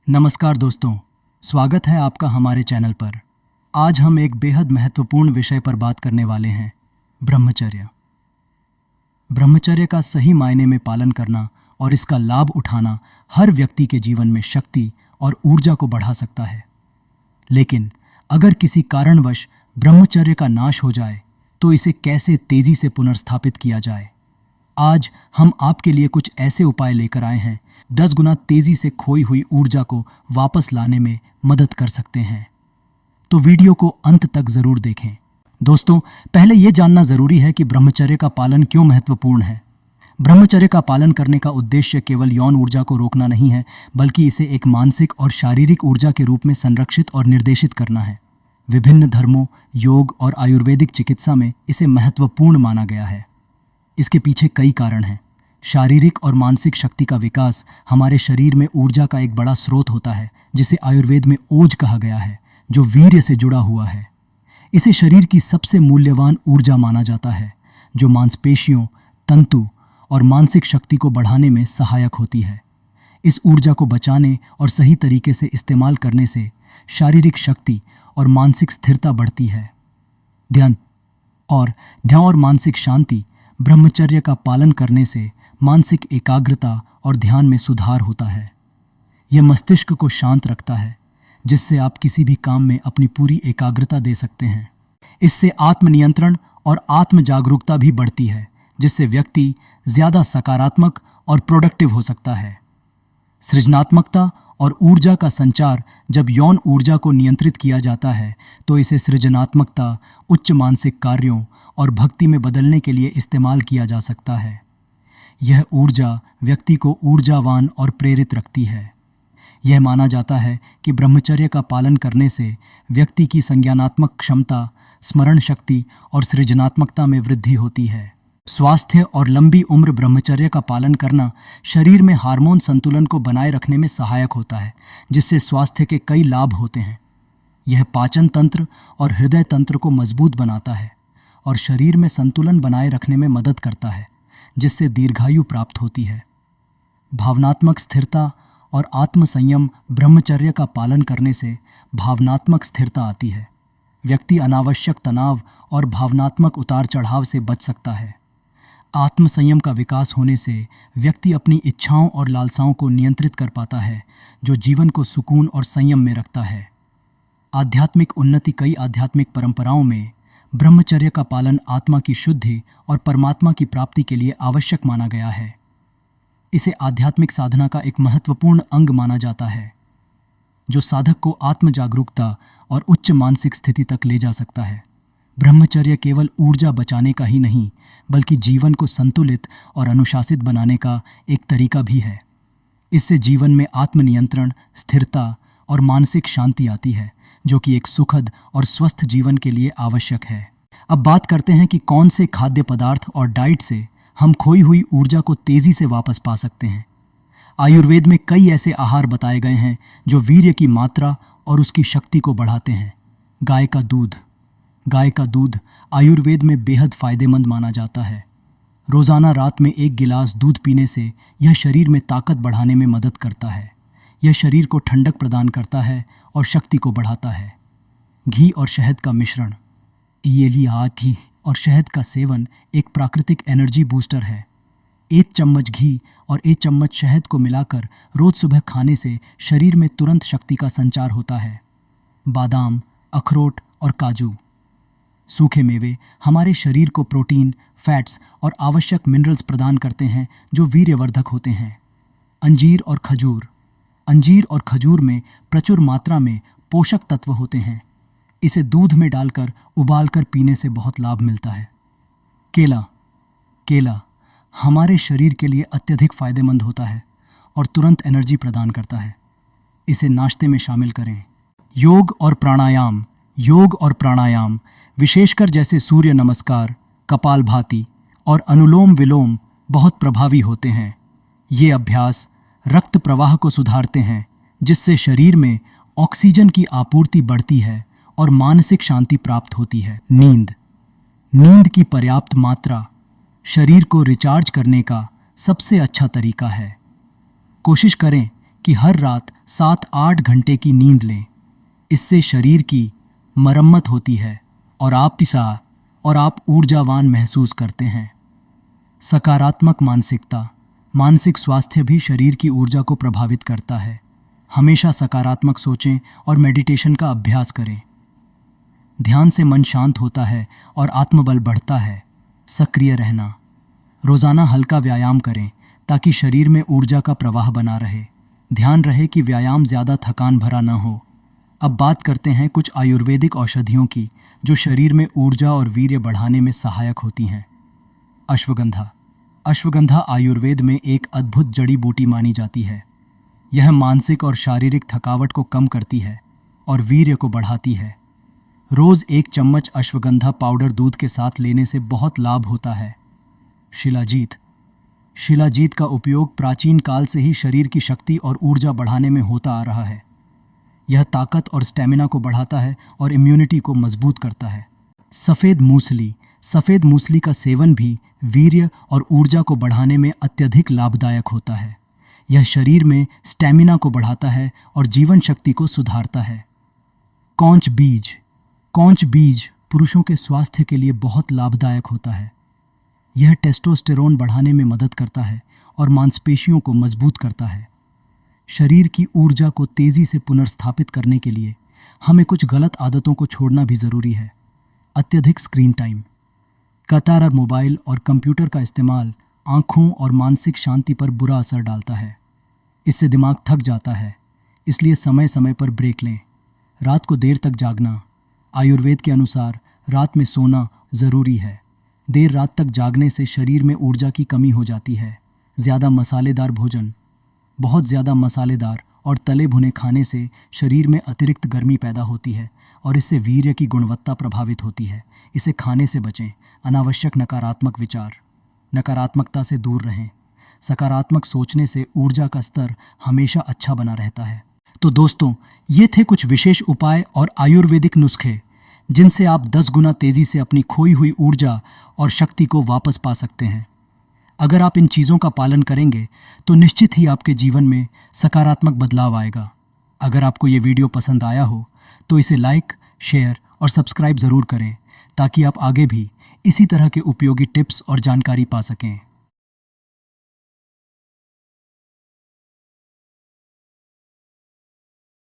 नमस्कार दोस्तों, स्वागत है आपका हमारे चैनल पर। आज हम एक बेहद महत्वपूर्ण विषय पर बात करने वाले हैं, ब्रह्मचर्य। ब्रह्मचर्य का सही मायने में पालन करना और इसका लाभ उठाना हर व्यक्ति के जीवन में शक्ति और ऊर्जा को बढ़ा सकता है। लेकिन अगर किसी कारणवश ब्रह्मचर्य का नाश हो जाए तो इसे कैसे तेजी से पुनर्स्थापित किया जाए। आज हम आपके लिए कुछ ऐसे उपाय लेकर आए हैं 10 गुना तेजी से खोई हुई ऊर्जा को वापस लाने में मदद कर सकते हैं। तो वीडियो को अंत तक जरूर देखें। दोस्तों, पहले यह जानना जरूरी है कि ब्रह्मचर्य का पालन क्यों महत्वपूर्ण है। ब्रह्मचर्य का पालन करने का उद्देश्य केवल यौन ऊर्जा को रोकना नहीं है, बल्कि इसे एक मानसिक और शारीरिक ऊर्जा के रूप में संरक्षित और निर्देशित करना है। विभिन्न धर्मों, योग और आयुर्वेदिक चिकित्सा में इसे महत्वपूर्ण माना गया है। इसके पीछे कई कारण हैं। शारीरिक और मानसिक शक्ति का विकास हमारे शरीर में ऊर्जा का एक बड़ा स्रोत होता है, जिसे आयुर्वेद में ओज कहा गया है, जो वीर्य से जुड़ा हुआ है। इसे शरीर की सबसे मूल्यवान ऊर्जा माना जाता है, जो मांसपेशियों, तंतु और मानसिक शक्ति को बढ़ाने में सहायक होती है। इस ऊर्जा को बचाने और सही तरीके से इस्तेमाल करने से शारीरिक शक्ति और मानसिक स्थिरता बढ़ती है। ध्यान और मानसिक शांति। ब्रह्मचर्य का पालन करने से मानसिक एकाग्रता और ध्यान में सुधार होता है। यह मस्तिष्क को शांत रखता है, जिससे आप किसी भी काम में अपनी पूरी एकाग्रता दे सकते हैं। इससे आत्मनियंत्रण और आत्म जागरूकता भी बढ़ती है, जिससे व्यक्ति ज्यादा सकारात्मक और प्रोडक्टिव हो सकता है। सृजनात्मकता और ऊर्जा का संचार। जब यौन ऊर्जा को नियंत्रित किया जाता है तो इसे सृजनात्मकता, उच्च मानसिक कार्यों और भक्ति में बदलने के लिए इस्तेमाल किया जा सकता है। यह ऊर्जा व्यक्ति को ऊर्जावान और प्रेरित रखती है। यह माना जाता है कि ब्रह्मचर्य का पालन करने से व्यक्ति की संज्ञानात्मक क्षमता, स्मरण शक्ति और सृजनात्मकता में वृद्धि होती है। स्वास्थ्य और लंबी उम्र। ब्रह्मचर्य का पालन करना शरीर में हार्मोन संतुलन को बनाए रखने में सहायक होता है, जिससे स्वास्थ्य के कई लाभ होते हैं। यह पाचन तंत्र और हृदय तंत्र को मजबूत बनाता है और शरीर में संतुलन बनाए रखने में मदद करता है, जिससे दीर्घायु प्राप्त होती है। भावनात्मक स्थिरता और आत्म संयम। ब्रह्मचर्य का पालन करने से भावनात्मक स्थिरता आती है। व्यक्ति अनावश्यक तनाव और भावनात्मक उतार चढ़ाव से बच सकता है। आत्म संयम का विकास होने से व्यक्ति अपनी इच्छाओं और लालसाओं को नियंत्रित कर पाता है, जो जीवन को सुकून और संयम में रखता है। आध्यात्मिक उन्नति। कई आध्यात्मिक परंपराओं में ब्रह्मचर्य का पालन आत्मा की शुद्धि और परमात्मा की प्राप्ति के लिए आवश्यक माना गया है। इसे आध्यात्मिक साधना का एक महत्वपूर्ण अंग माना जाता है, जो साधक को आत्म जागरूकता और उच्च मानसिक स्थिति तक ले जा सकता है। ब्रह्मचर्य केवल ऊर्जा बचाने का ही नहीं, बल्कि जीवन को संतुलित और अनुशासित बनाने का एक तरीका भी है। इससे जीवन में आत्मनियंत्रण, स्थिरता और मानसिक शांति आती है, जो कि एक सुखद और स्वस्थ जीवन के लिए आवश्यक है। अब बात करते हैं कि कौन से खाद्य पदार्थ और डाइट से हम खोई हुई ऊर्जा को तेजी से वापस पा सकते हैं। आयुर्वेद में कई ऐसे आहार बताए गए हैं जो वीर्य की मात्रा और उसकी शक्ति को बढ़ाते हैं। गाय का दूध आयुर्वेद में बेहद फायदेमंद माना जाता है। रोजाना रात में 1 गिलास दूध पीने से यह शरीर में ताकत बढ़ाने में मदद करता है। यह शरीर को ठंडक प्रदान करता है और शक्ति को बढ़ाता है। घी और शहद का मिश्रण। घी और शहद का सेवन एक प्राकृतिक एनर्जी बूस्टर है। 1 चम्मच घी और 1 चम्मच शहद को मिलाकर रोज सुबह खाने से शरीर में तुरंत शक्ति का संचार होता है। बादाम, अखरोट और काजू। सूखे मेवे हमारे शरीर को प्रोटीन, फैट्स और आवश्यक मिनरल्स प्रदान करते हैं, जो वीर्यवर्धक होते हैं। अंजीर और खजूर में प्रचुर मात्रा में पोषक तत्व होते हैं। इसे दूध में डालकर उबालकर पीने से बहुत लाभ मिलता है। केला हमारे शरीर के लिए अत्यधिक फायदेमंद होता है और तुरंत एनर्जी प्रदान करता है। इसे नाश्ते में शामिल करें। योग और प्राणायाम विशेषकर जैसे सूर्य नमस्कार, कपालभाति और अनुलोम विलोम बहुत प्रभावी होते हैं। ये अभ्यास रक्त प्रवाह को सुधारते हैं, जिससे शरीर में ऑक्सीजन की आपूर्ति बढ़ती है और मानसिक शांति प्राप्त होती है। नींद की पर्याप्त मात्रा शरीर को रिचार्ज करने का सबसे अच्छा तरीका है। कोशिश करें कि हर रात 7-8 घंटे की नींद लें। इससे शरीर की मरम्मत होती है और आप ऊर्जावान महसूस करते हैं। सकारात्मक मानसिकता। मानसिक स्वास्थ्य भी शरीर की ऊर्जा को प्रभावित करता है। हमेशा सकारात्मक सोचें और मेडिटेशन का अभ्यास करें। ध्यान से मन शांत होता है और आत्मबल बढ़ता है। सक्रिय रहना। रोज़ाना हल्का व्यायाम करें ताकि शरीर में ऊर्जा का प्रवाह बना रहे। ध्यान रहे कि व्यायाम ज़्यादा थकान भरा न हो। अब बात करते हैं कुछ आयुर्वेदिक औषधियों की जो शरीर में ऊर्जा और वीर्य बढ़ाने में सहायक होती हैं। अश्वगंधा। अश्वगंधा आयुर्वेद में एक अद्भुत जड़ी बूटी मानी जाती है। यह मानसिक और शारीरिक थकावट को कम करती है और वीर्य को बढ़ाती है। रोज़ 1 चम्मच अश्वगंधा पाउडर दूध के साथ लेने से बहुत लाभ होता है। शिलाजीत। शिलाजीत का उपयोग प्राचीन काल से ही शरीर की शक्ति और ऊर्जा बढ़ाने में होता आ रहा है। यह ताकत और स्टेमिना को बढ़ाता है और इम्यूनिटी को मजबूत करता है। सफ़ेद मूसली। सफ़ेद मूसली का सेवन भी वीर्य और ऊर्जा को बढ़ाने में अत्यधिक लाभदायक होता है। यह शरीर में स्टेमिना को बढ़ाता है और जीवन शक्ति को सुधारता है। कौंच बीज। कौंच बीज पुरुषों के स्वास्थ्य के लिए बहुत लाभदायक होता है। यह टेस्टोस्टेरोन बढ़ाने में मदद करता है और मांसपेशियों को मजबूत करता है। शरीर की ऊर्जा को तेज़ी से पुनर्स्थापित करने के लिए हमें कुछ गलत आदतों को छोड़ना भी ज़रूरी है। अत्यधिक स्क्रीन टाइम। कतार मोबाइल और कंप्यूटर का इस्तेमाल आँखों और मानसिक शांति पर बुरा असर डालता है। इससे दिमाग थक जाता है, इसलिए समय समय पर ब्रेक लें। रात को देर तक जागना। आयुर्वेद के अनुसार रात में सोना ज़रूरी है। देर रात तक जागने से शरीर में ऊर्जा की कमी हो जाती है। ज़्यादा मसालेदार भोजन। बहुत ज़्यादा मसालेदार और तले भुने खाने से शरीर में अतिरिक्त गर्मी पैदा होती है और इससे वीर्य की गुणवत्ता प्रभावित होती है। इसे खाने से बचें। अनावश्यक नकारात्मक विचार। नकारात्मकता से दूर रहें। सकारात्मक सोचने से ऊर्जा का स्तर हमेशा अच्छा बना रहता है। तो दोस्तों, ये थे कुछ विशेष उपाय और आयुर्वेदिक नुस्खे जिनसे आप 10 गुना तेज़ी से अपनी खोई हुई ऊर्जा और शक्ति को वापस पा सकते हैं। अगर आप इन चीज़ों का पालन करेंगे तो निश्चित ही आपके जीवन में सकारात्मक बदलाव आएगा। अगर आपको ये वीडियो पसंद आया हो तो इसे लाइक, शेयर और सब्सक्राइब ज़रूर करें ताकि आप आगे भी इसी तरह के उपयोगी टिप्स और जानकारी पा सकें।